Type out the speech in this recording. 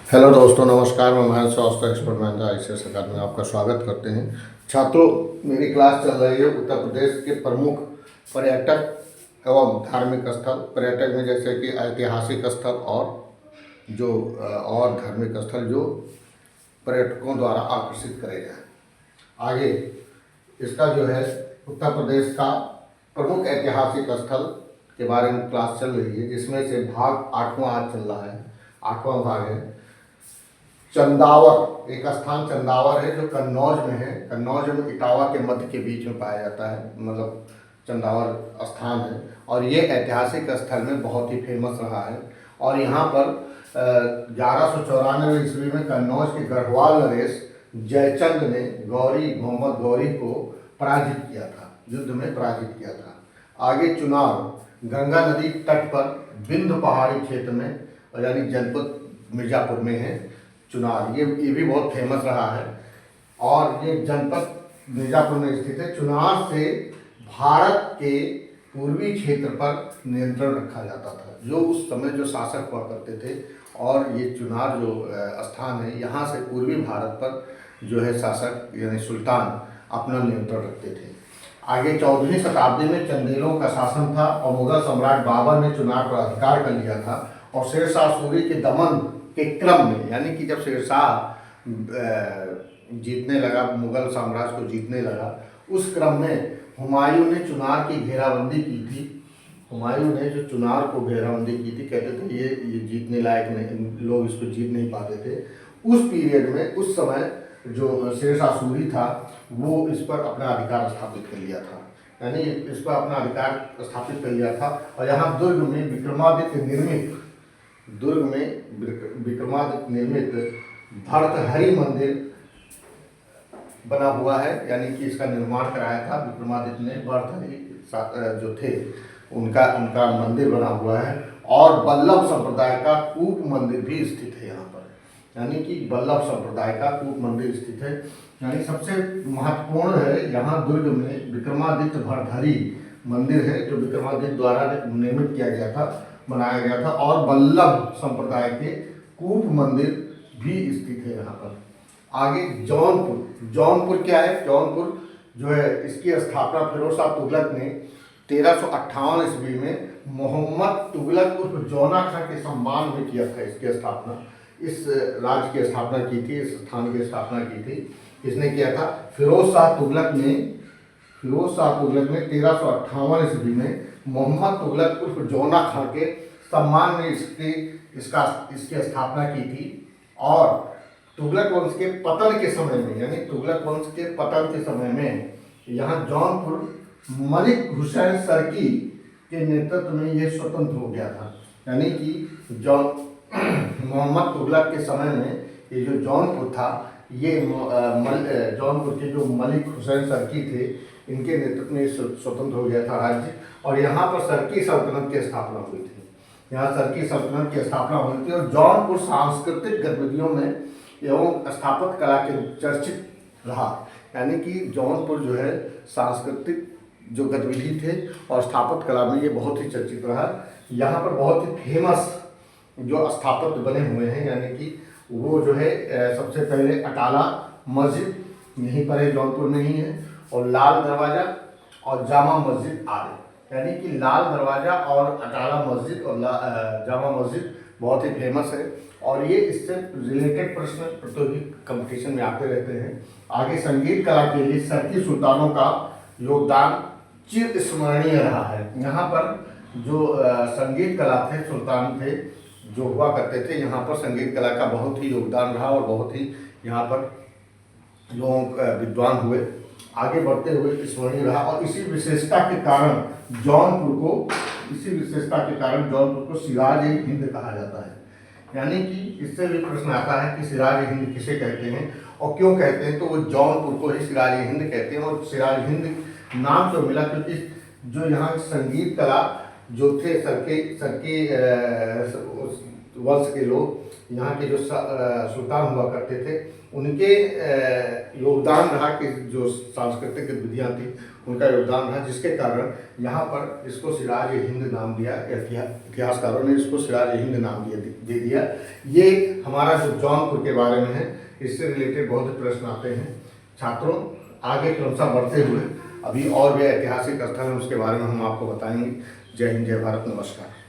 Hello दोस्तों, नमस्कार। मैं महेंद्र श्रीवास्तव, एक्सपर्ट महेंद्र आईसीएस अकादमी में आपका स्वागत करते हैं। छात्रों, मेरी क्लास चल रही है उत्तर प्रदेश के प्रमुख पर्यटक एवं धार्मिक स्थल। पर्यटक में जैसे कि ऐतिहासिक स्थल और और धार्मिक स्थल जो पर्यटकों द्वारा आकर्षित करे जाए। आगे इसका जो है उत्तर प्रदेश का प्रमुख ऐतिहासिक स्थल के बारे में क्लास चल रही है, जिसमें से भाग 8वां आज चल रहा है। 8वां भाग है चंदावर। एक स्थान चंदावर है जो कन्नौज में है। कन्नौज में इटावा के मध्य के बीच में पाया जाता है, मतलब चंदावर स्थान है। और ये ऐतिहासिक स्थल में बहुत ही फेमस रहा है। और यहाँ पर 1194 ईस्वी में कन्नौज के गढ़वाल नरेश जयचंद ने मोहम्मद गौरी को पराजित किया था, युद्ध में पराजित किया था। आगे चुनार गंगा नदी तट पर बिंद पहाड़ी क्षेत्र में, यानी जनपद मिर्जापुर में है चुनार। ये भी बहुत फेमस रहा है और ये जनपद मिर्जापुर में स्थित है। चुनार से भारत के पूर्वी क्षेत्र पर नियंत्रण रखा जाता था, जो उस समय जो शासक हुआ करते थे। और ये चुनार जो स्थान है, यहाँ से पूर्वी भारत पर जो है शासक यानी सुल्तान अपना नियंत्रण रखते थे। आगे 14वीं शताब्दी में चंदेलों का शासन था और मुगल सम्राट बाबर ने चुनार पर अधिकार कर लिया था। और शेरशाह सूरी के दमन के क्रम में, यानी कि जब शेरशाह जीतने लगा, मुगल साम्राज्य को जीतने लगा, उस क्रम में हुमायूं ने चुनार की घेराबंदी की थी। हुमायूं ने जो चुनार को घेराबंदी की थी, कहते थे ये जीतने लायक नहीं, लोग इसको जीत नहीं पाते थे। उस पीरियड में, उस समय जो शेरशाह सूरी था, वो इस पर अपना अधिकार स्थापित कर लिया था, यानी इस पर अपना अधिकार स्थापित कर लिया था। और यहाँ दुर्ग में विक्रमादित्य निर्मित भर्तृहरि मंदिर बना हुआ है, यानी कि इसका निर्माण कराया था विक्रमादित्य ने। भर्तृहरि जो थे उनका मंदिर बना हुआ है। और बल्लभ संप्रदाय का कूप मंदिर भी स्थित है यहाँ पर, यानी कि बल्लभ संप्रदाय का कूप मंदिर स्थित है। यानी सबसे महत्वपूर्ण है यहाँ दुर्ग में विक्रमादित्य भर्तृहरि मंदिर है, जो विक्रमादित्य द्वारा निर्मित किया गया था, बनाया गया था। और बल्लभ संप्रदाय के कूप मंदिर भी स्थित है यहाँ पर। आगे जौनपुर क्या है? जौनपुर जो है, इसकी स्थापना फिरोज शाह तुगलक ने 1358 ईस्वी में मोहम्मद तुगलक उर्फ जौना खां के सम्मान में किया था। इसकी स्थापना, इस राज्य की स्थापना की थी, इस स्थान की स्थापना की थी। किसने किया था? फिरोज शाह तुगलक ने 1358 ईस्वी में मोहम्मद तुगलक उर्फ जौना खां के सम्मान में इसकी स्थापना की थी। और तुगलक वंश के पतन के समय में, यानी तुगलक वंश के पतन के समय में, यहाँ जौनपुर मलिक हुसैन सरकी के नेतृत्व में यह स्वतंत्र हो गया था। यानी कि मोहम्मद तुगलक के समय में ये जो जौनपुर था, ये जौनपुर के जो मलिक हुसैन सरकी थे, इनके नेतृत्व में स्वतंत्र हो गया था राज्य। और यहाँ पर सरकी सल्तनत की स्थापना हुई थी। यहाँ सरकी सल्तनत की स्थापना हुई थी। और जौनपुर सांस्कृतिक गतिविधियों में एवं स्थापत्य कला के चर्चित रहा, यानी कि जौनपुर जो है सांस्कृतिक जो गतिविधि थे और स्थापत्य कला में ये बहुत ही चर्चित रहा। यहाँ पर बहुत ही फेमस जो स्थापत्य बने हुए हैं, यानी कि वो जो है सबसे पहले अटाला मस्जिद यहीं पर है, जौनपुर में ही है। और लाल दरवाज़ा और जामा मस्जिद आदि, यानी कि लाल दरवाज़ा और अटाला मस्जिद और जामा मस्जिद बहुत ही फेमस है। और ये इससे रिलेटेड प्रश्न प्रतियोगी कंपटीशन में आते रहते हैं। आगे संगीत कला के लिए सरकी सुल्तानों का योगदान चिर स्मरणीय रहा है। यहाँ पर जो संगीत कला थे, सुल्तान थे जो हुआ करते थे, यहाँ पर संगीत कला का बहुत ही योगदान रहा और बहुत ही यहाँ पर लोग विद्वान हुए। आगे बढ़ते हुए स्मरणीय रहा। और इसी विशेषता के कारण जौनपुर को सिराज-ए-हिंद कहा जाता है। यानी कि इससे भी प्रश्न आता है कि सिराज-ए-हिंद किसे कहते हैं और क्यों कहते हैं, तो वो जौनपुर को ही सिराज-ए-हिंद कहते हैं। और सिराज-हिंद नाम क्यों मिला? क्योंकि जो यहाँ संगीत कला जो थे, वंश के लोग, यहाँ के जो सुल्तान हुआ करते थे, उनके योगदान रहा कि जो सांस्कृतिक विधियाँ थी उनका योगदान रहा, जिसके कारण यहाँ पर इसको सिराज हिंद नाम दिया। इतिहासकारों ने इसको सिराज हिंद नाम दे दिया। ये हमारा जो जौनपुर के बारे में है, इससे रिलेटेड बहुत प्रश्न आते हैं छात्रों। आगे क्रमशः बढ़ते हुए अभी और भी ऐतिहासिक स्थल हैं, उसके बारे में हम आपको बताएंगे। जय हिंद, जय भारत, नमस्कार।